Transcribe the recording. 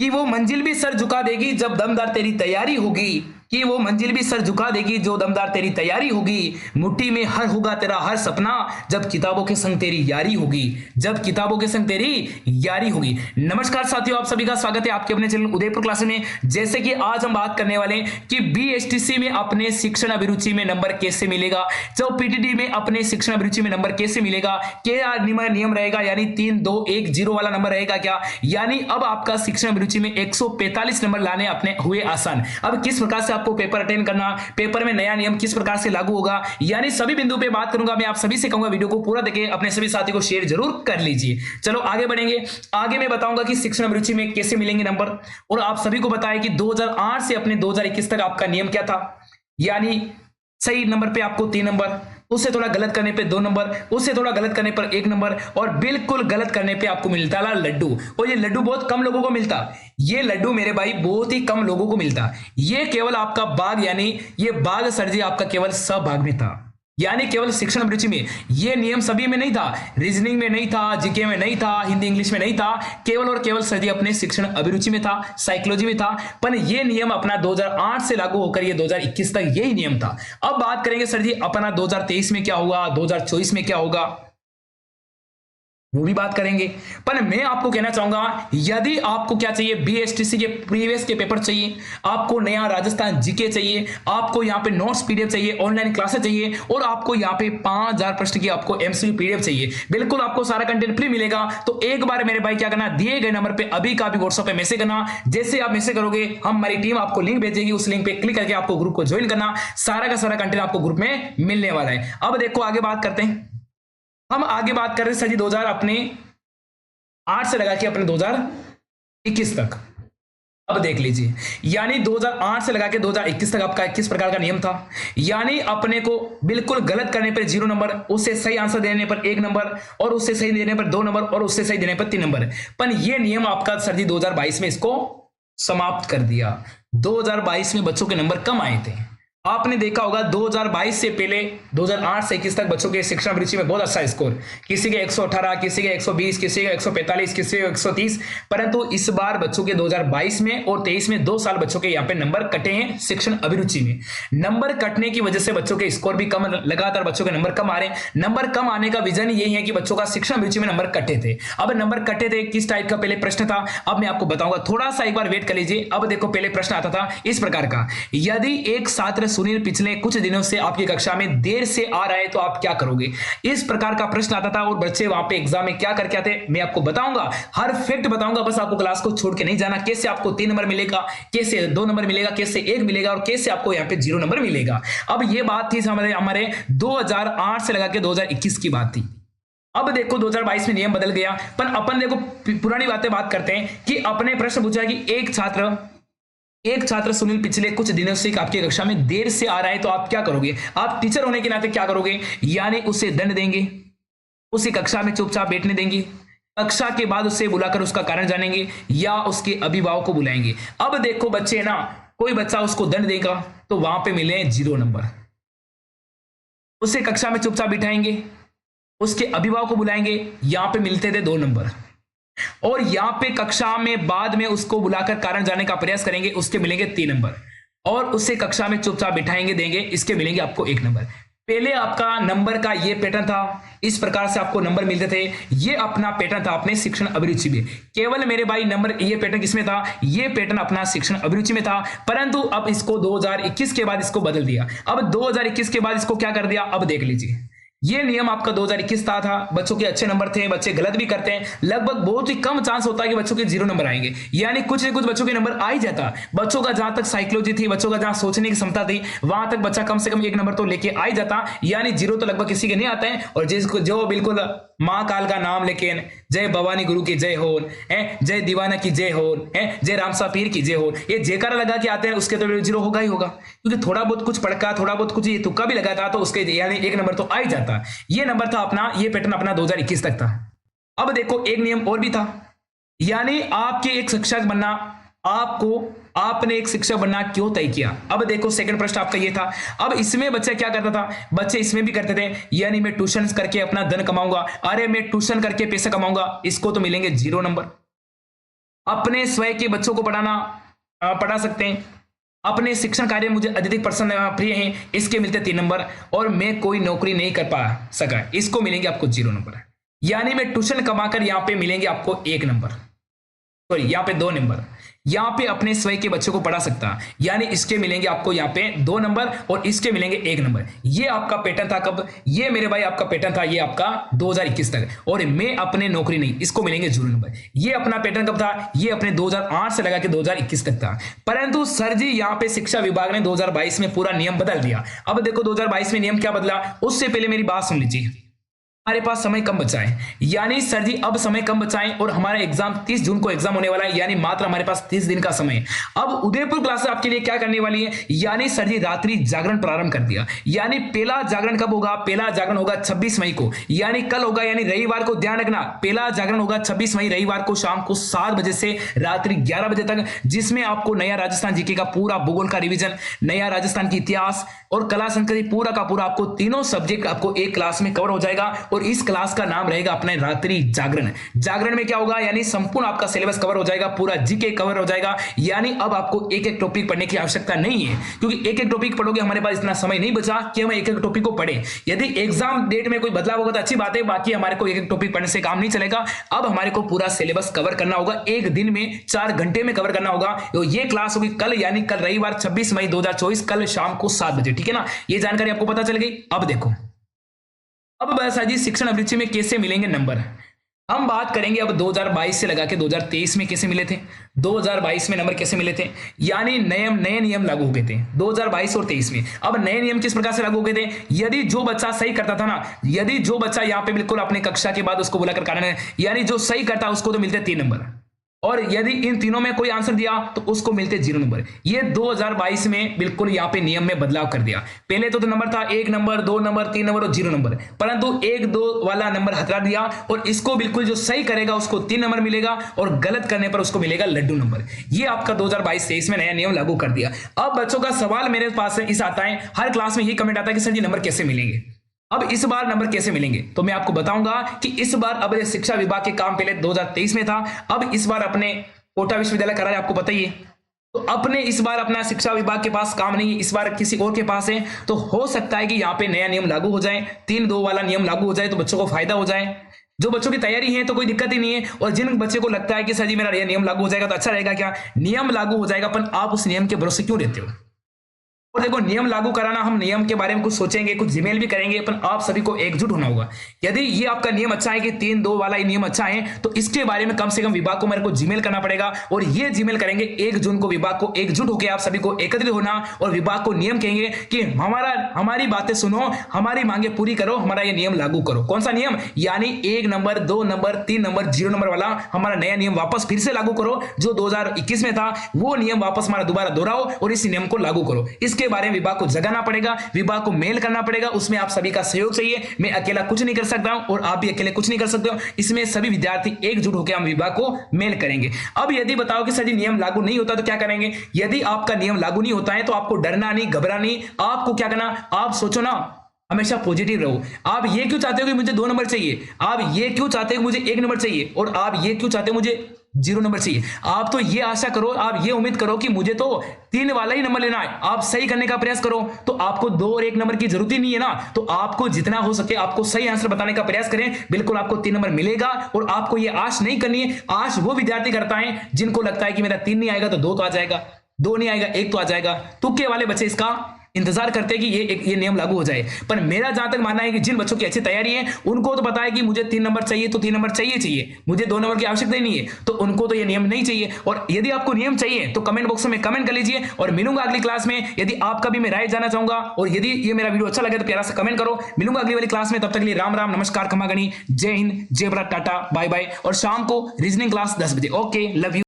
कि वो मंजिल भी सर झुका देगी जब दमदार तेरी तैयारी होगी, कि वो मंजिल भी सर झुका देगी जो दमदार तेरी तैयारी होगी। मुट्ठी में हर होगा तेरा हर सपना जब किताबों के संग तेरी यारी होगी, जब किताबों के संग तेरी यारी होगी। नमस्कार साथियों, आप सभी का स्वागत है आपके अपने चैनल उदयपुर क्लासेस में। जैसे कि आज हम बात करने वाले हैं कि बीएसटीसी में अपने शिक्षण अभिरुचि में नंबर कैसे मिलेगा, जो पीटीडी में अपने शिक्षण अभिरुचि में नंबर कैसे मिलेगा, क्या नियम रहेगा, यानी 3 2 1 0 वाला नंबर रहेगा क्या, यानी अब आपका शिक्षण अभिरुचि में 145 नंबर लाने अपने हुए आसान। अब किस प्रकार से आपको पेपर अटेंड करना, पेपर में नया नियम किस प्रकार से लागू होगा, यानी सभी बिंदु पे बात करूंगा। मैं आप सभी से कहूंगा वीडियो को पूरा देखें, अपने सभी साथी को शेयर जरूर कर लीजिए। चलो आगे बढ़ेंगे। आगे मैं बताऊंगा कि शिक्षण अभिरुचि में कैसे मिलेंगे नंबर, और आप सभी को बताया कि 2008 से अपने 2021 तक आपका नियम क्या था, यानी सही नंबर पे आपको 3 नंबर, उससे थोड़ा गलत करने पे 2 नंबर, उससे थोड़ा गलत करने पर 1 नंबर, और बिल्कुल गलत करने पे आपको मिलता था लड्डू। और ये लड्डू बहुत कम लोगों को मिलता, ये लड्डू मेरे भाई बहुत ही कम लोगों को मिलता। ये केवल आपका बाग, यानी ये बाग सर जी आपका केवल सहभाग में था, यानी केवल शिक्षण अभिरुचि में। ये नियम सभी में नहीं था, रीजनिंग में नहीं था, जीके में नहीं था, हिंदी इंग्लिश में नहीं था, केवल और केवल सर जी अपने शिक्षण अभिरुचि में था, साइकोलॉजी में था। पर ये नियम अपना 2008 से लागू होकर ये 2021 तक यही नियम था। अब बात करेंगे सर जी अपना 2023 में क्या हुआ, 2024 में क्या होगा, वो भी बात करेंगे। पर मैं आपको कहना चाहूंगा, यदि आपको क्या चाहिए, बीएसटीसी के प्रीवियस के पेपर चाहिए, आपको नया राजस्थान जीके चाहिए, आपको यहाँ पे नोट्स पीडीएफ चाहिए, ऑनलाइन क्लासेस चाहिए, और आपको यहाँ पे 5000 प्रश्न की आपको एमसीक्यू पीडीएफ चाहिए, बिल्कुल आपको सारा कंटेंट फ्री मिलेगा। तो एक बार मेरे भाई क्या करना, दिए गए नंबर पे अभी का भी व्हाट्सएप पे मैसेज करना। जैसे आप मैसेज करोगे हमारी टीम आपको लिंक भेजेगी, उस लिंक पे क्लिक करके आपको ग्रुप को ज्वाइन करना। सारा का सारा कंटेंट आपको ग्रुप में मिलने वाला है। अब देखो आगे बात करते हैं। हम आगे बात कर रहे हैं सर जी 2000 अपने 8 से लगा के अपने 2021 तक। अब देख लीजिए, यानी 2008 से लगा के 2021 तक आपका किस प्रकार का नियम था, यानी अपने को बिल्कुल गलत करने पर 0 नंबर, उससे सही आंसर देने पर 1 नंबर, और उससे सही देने पर 2 नंबर, और उससे सही देने पर 3 नंबर। पर यह नियम आपका सर जी 2022 में इसको समाप्त कर दिया। 2022 में बच्चों के नंबर कम आए थे। आपने देखा होगा 2022 से पहले 2008 से 21 तक बच्चों के शिक्षण अभिरुचि में बहुत अच्छा स्कोर, किसी के 118, किसी के 120, किसी के 145, किसी के 130। परंतु इस बार बच्चों के 2022 में और 23 में 2 साल बच्चों के यहाँ पे नंबर कटे हैं शिक्षण अभिरुचि में। नंबर कटने की वजह से बच्चों के स्कोर भी कम, लगातार बच्चों के नंबर कम आ रहे हैं। नंबर कम आने का रीजन यही है कि बच्चों का शिक्षण अभिरुचि में नंबर कटे थे। अब नंबर कटे थे किस टाइप का, पहले प्रश्न था, अब मैं आपको बताऊंगा, थोड़ा सा एक बार वेट कर लीजिए। अब देखो पहले प्रश्न आता था इस प्रकार का, यदि एक छात्र सुनील पिछले कुछ दिनों से आपकी कक्षा में देर से आ रहा है तो आप क्या करोगे, इस प्रकार का प्रश्न आता था। और बच्चे वहां पे एग्जाम में क्या करके आते मैं आपको बताऊंगा, हर फैक्ट बताऊंगा, बस आपको क्लास को छोड़ के नहीं जाना। कैसे आपको 3 नंबर मिलेगा, कैसे 2 नंबर मिलेगा, कैसे 1 मिलेगा, और कैसे आपको यहाँ पे 0 नंबर मिलेगा। अब ये बात थी हमारे 2008 से लगा के 2021 की बात थी। अब देखो 2022 में नियम बदल गया, पर अपन देखो पुरानी बातें बात करते हैं कि अपने प्रश्न पूछा कि एक छात्र सुनील पिछले कुछ दिनों से आपकी कक्षा में देर से आ रहा है तो आप क्या करोगे, आप टीचर होने के नाते क्या करोगे, यानी उसे दंड देंगे, उसे कक्षा में चुपचाप बैठने देंगे, कक्षा के बाद उसे बुलाकर उसका कारण जानेंगे, या उसके अभिभावक को बुलाएंगे। अब देखो बच्चे ना, कोई बच्चा उसको दंड देगा तो वहां पे मिले 0 नंबर, उसे कक्षा में चुपचाप बिठाएंगे, उसके अभिभावक को बुलाएंगे, यहां पे मिलते थे 2 नंबर, और यहां पे कक्षा में बाद में उसको बुलाकर कारण जानने का प्रयास करेंगे, उसके मिलेंगे 3 नंबर, और उसे कक्षा में चुपचाप बिठाएंगे देंगे, इसके मिलेंगे आपको 1 नंबर। पहले आपका नंबर का ये पैटर्न था, इस प्रकार से आपको नंबर मिलते थे। ये अपना पैटर्न था अपने शिक्षण अभिरुचि में। केवल मेरे भाई नंबर ये पैटर्न किसमें था, ये पैटर्न अपना शिक्षण अभिरुचि में था। परंतु अब इसको 2021 के बाद इसको बदल दिया। अब 2021 के बाद इसको क्या कर दिया, अब देख लीजिए। ये नियम आपका 2021 था, बच्चों के अच्छे नंबर थे, बच्चे गलत भी करते हैं, लगभग बहुत ही कम चांस होता है कि बच्चों के 0 नंबर आएंगे, यानी कुछ न कुछ बच्चों के नंबर आ ही जाता। बच्चों का जहां तक साइकोलॉजी थी, बच्चों का जहां सोचने की क्षमता थी, वहां तक बच्चा कम से कम 1 नंबर तो लेके आ ही जाता, यानी 0 तो लगभग किसी के नहीं आते हैं। और जिसको जो बिल्कुल माँ काल का नाम लेके जय भवानी गुरु की जय हो, जय दीवाना की जय हो, जय रामसा पीर की जय हो, ये जयकारा लगा के आते हैं, उसके तो 0 होगा ही होगा, क्योंकि थोड़ा बहुत कुछ पढ़का, थोड़ा बहुत कुछ ये तुक्का भी लगा था, तो उसके यानी 1 नंबर तो आ ही जाता। ये नंबर था अपना, ये पैटर्न अपना 2021 तक था। अब देखो एक नियम और भी था, यानी आपके एक शिक्षक बनना, आपने एक शिक्षक बनना क्यों तय किया। अब देखो सेकंड प्रश्न आपका ये था। अब इसमें बच्चा क्या करता था, बच्चे इसमें भी करते थे, यानी मैं ट्यूशन करके अपना धन कमाऊंगा, अरे मैं ट्यूशन करके पैसा कमाऊंगा, इसको तो मिलेंगे 0 नंबर। अपने स्वयं के बच्चों को पढ़ा सकते हैं। अपने शिक्षण कार्य मुझे अत्यधिक पसंद प्रिय हैं, इसके मिलते 3 नंबर। और मैं कोई नौकरी नहीं कर पा सका, इसको मिलेंगे आपको 0 नंबर। यानी मैं ट्यूशन कमाकर यहाँ पे मिलेंगे आपको 1 नंबर, सॉरी यहाँ पे 2 नंबर। यहाँ पे अपने स्वयं के बच्चों को पढ़ा सकता, यानी इसके मिलेंगे आपको यहाँ पे 2 नंबर और इसके मिलेंगे 1 नंबर। ये आपका पैटर्न था कब, ये मेरे भाई आपका पैटर्न था ये आपका 2021 तक। और मैं अपने नौकरी नहीं, इसको मिलेंगे 0 नंबर। ये अपना पैटर्न कब था, ये अपने 2008 से लगा के 2021 तक था। परंतु सर जी यहाँ पे शिक्षा विभाग ने 2022 में पूरा नियम बदल दिया। अब देखो 2022 में नियम क्या बदला, उससे पहले मेरी बात सुन लीजिए। हमारे पास समय कम बचा है, यानी सर जी अब समय कम बचा है और हमारा एग्जाम 30 जून को एग्जाम होने वाला है, यानी मात्र हमारे पास 30 दिन का समय है। अब उदयपुर क्लासेस आपके लिए क्या करने वाली है, यानी सर जी रात्रि जागरण प्रारंभ कर दिया। यानी पहला जागरण कब होगा, पहला जागरण होगा 26 मई को, यानी कल होगा, यानी रविवार को। ध्यान रखना, पहला जागरण होगा 26 मई रविवार को शाम को 7 बजे से रात्रि 11 बजे तक, जिसमें आपको नया राजस्थान जीके का पूरा भूगोल का रिवीजन, नया राजस्थान की इतिहास और कला संस्कृति पूरा का पूरा आपको तीनों सब्जेक्ट आपको एक क्लास में कवर हो जाएगा। और इस क्लास का नाम रहेगा अपने रात्रि जागरण। जागरण में क्या होगा, यानी संपूर्ण आपका सिलेबस कवर हो जाएगा, पूरा जीके कवर हो जाएगा। यानी अब आपको एक एक टॉपिक पढ़ने की आवश्यकता नहीं है, क्योंकि एक एक टॉपिक पढ़ोगे हमारे पास इतना समय नहीं बचा कि हम एक एक टॉपिक को पढ़ें। यदि एग्जाम डेट में कोई बदलाव होगा तो अच्छी बात है, बाकी हमारे को एक एक टॉपिक पढ़ने से काम नहीं चलेगा। अब हमारे को पूरा सिलेबस कवर करना होगा, एक दिन में 4 घंटे में कवर करना होगा। तो ये क्लास होगी कल, यानी कल रविवार 26 मई 2024 कल शाम को 7 बजे, ठीक है ना। ये जानकारी आपको पता चल गई। अब देखो, अब बस जी शिक्षण अभिरुचि में कैसे मिलेंगे नंबर, हम बात करेंगे अब 2022 से लगा के 2023 में कैसे मिले थे। 2022 में नंबर कैसे मिले थे, यानी नए नियम लागू हो गए थे 2022 और 23 में। अब नए नियम किस प्रकार से लागू हो गए थे, यदि जो बच्चा सही करता था ना, यदि जो बच्चा यहाँ पे बिल्कुल अपने कक्षा के बाद उसको बुलाकर कारण है, यानी जो सही करता उसको तो मिलते 3 नंबर, और यदि इन तीनों में कोई आंसर दिया तो उसको मिलते 0 नंबर। ये 2022 में बिल्कुल यहाँ पे नियम में बदलाव कर दिया। पहले तो नंबर था 1 नंबर, 2 नंबर, 3 नंबर और 0 नंबर, परंतु 1 2 वाला नंबर हटा दिया और इसको बिल्कुल जो सही करेगा उसको 3 नंबर मिलेगा और गलत करने पर उसको मिलेगा लड्डू नंबर। ये आपका 2022-23 में नया नियम लागू कर दिया। अब बच्चों का सवाल मेरे पास इस आता है, हर क्लास में यही कमेंट आता है कि सर जी नंबर कैसे मिलेंगे। अब इस बार नंबर कैसे मिलेंगे, तो मैं आपको बताऊंगा कि इस बार अब शिक्षा विभाग के काम पहले 2023 में था, अब इस बार अपने कोटा विश्वविद्यालय करा है, आपको पता ही है। तो अपने इस बार अपना शिक्षा विभाग के पास काम नहीं है, इस बार किसी और के पास है। तो हो सकता है कि यहाँ पे नया नियम लागू हो जाए, 3-2 वाला नियम लागू हो जाए तो बच्चों को फायदा हो जाए। जो बच्चों की तैयारी है तो कोई दिक्कत ही नहीं है, और जिन बच्चे को लगता है कि सर जी मेरा यह नियम लागू हो जाएगा तो अच्छा रहेगा, क्या नियम लागू हो जाएगा पर आप उस नियम के भरोसे क्यों रहते हो। और देखो, नियम लागू कराना, हम नियम के बारे में कुछ सोचेंगे, कुछ जिमेल भी करेंगे, पर आप सभी को एकजुट होना होगा। यदि ये आपका नियम अच्छा है कि 3-2 वाला ये नियम अच्छा है, तो इसके बारे में कम से कम विभाग को मेरे को जिमेल करना पड़ेगा, और ये जिमेल करेंगे 1 जून को विभाग को एकजुट होकर आप सभी को एकत्रित होना और विभाग को नियम कहेंगे कि हमारी बातें सुनो, हमारी मांगे पूरी करो, हमारा ये नियम लागू करो। कौन सा नियम, यानी 1 नंबर, 2 नंबर, 3 नंबर, 0 नंबर वाला हमारा नया नियम वापस फिर से लागू करो। जो 2021 में था वो नियम वापस हमारा दोबारा दोहराओ और इस नियम को लागू करो। इसके बारे में विभाग को जगाना पड़ेगा, विभाग को मेल करना पड़ेगा, उसमें आप सभी का सहयोग चाहिए। मैं अकेला कुछ नहीं कर सकता हूं और आप भी अकेले कुछ नहीं कर सकते हो। इसमें सभी विद्यार्थी एकजुट होकर हम विभाग को मेल करेंगे। अब यदि बताओ कि सर जी नियम लागू नहीं होता तो क्या करेंगे, यदि आपका नियम लागू नहीं होता है तो आपको डरना नहीं, घबराना नहीं, आपको क्या करना, आप सोचो ना, हमेशा पॉजिटिव रहो। आप ये क्यों चाहते हो कि मुझे 2 नंबर चाहिए, आप ये क्यों चाहते हो कि मुझे 1 नंबर चाहिए, और आप ये क्यों चाहते हो मुझे 0 नंबर चाहिए। आप तो ये आशा करो, आप ये उम्मीद करो कि मुझे तो 3 वाला ही नंबर लेना है। आप सही करने का प्रयास करो, तो आपको 2 और 1 नंबर की जरूरत ही नहीं है ना। तो आपको जितना हो सके आपको सही आंसर बताने का प्रयास करें, बिल्कुल आपको 3 नंबर मिलेगा। और आपको ये आश नहीं करनी है, आश वो विद्यार्थी करता है जिनको लगता है कि मेरा 3 नहीं आएगा तो 2 तो आ जाएगा, 2 नहीं आएगा 1 तो आ जाएगा। तुक्के वाले बच्चे इसका इंतजार करते हैं कि ये नियम लागू हो जाए। पर मेरा जहां तक मानना है कि जिन बच्चों की अच्छी तैयारी है उनको तो पता है कि मुझे 3 नंबर चाहिए तो 3 नंबर चाहिए, मुझे 2 नंबर की आवश्यकता ही नहीं है, तो उनको तो ये नियम नहीं चाहिए। और यदि आपको नियम चाहिए तो कमेंट बॉक्स में कमेंट कर लीजिए, और मिलूंगा अगली क्लास में। यदि आपका भी मैं राय जानना चाहूंगा, और यदि ये मेरा वीडियो अच्छा लगे तो प्यारा सा कमेंट करो। मिलूंगा अगली वाली क्लास में, तब तक के लिए राम राम, नमस्कार, खमा गणी, जय हिंद, जय भारत, टाटा, बाय बाय। और शाम को रीजनिंग क्लास 10 बजे। Okay, love you.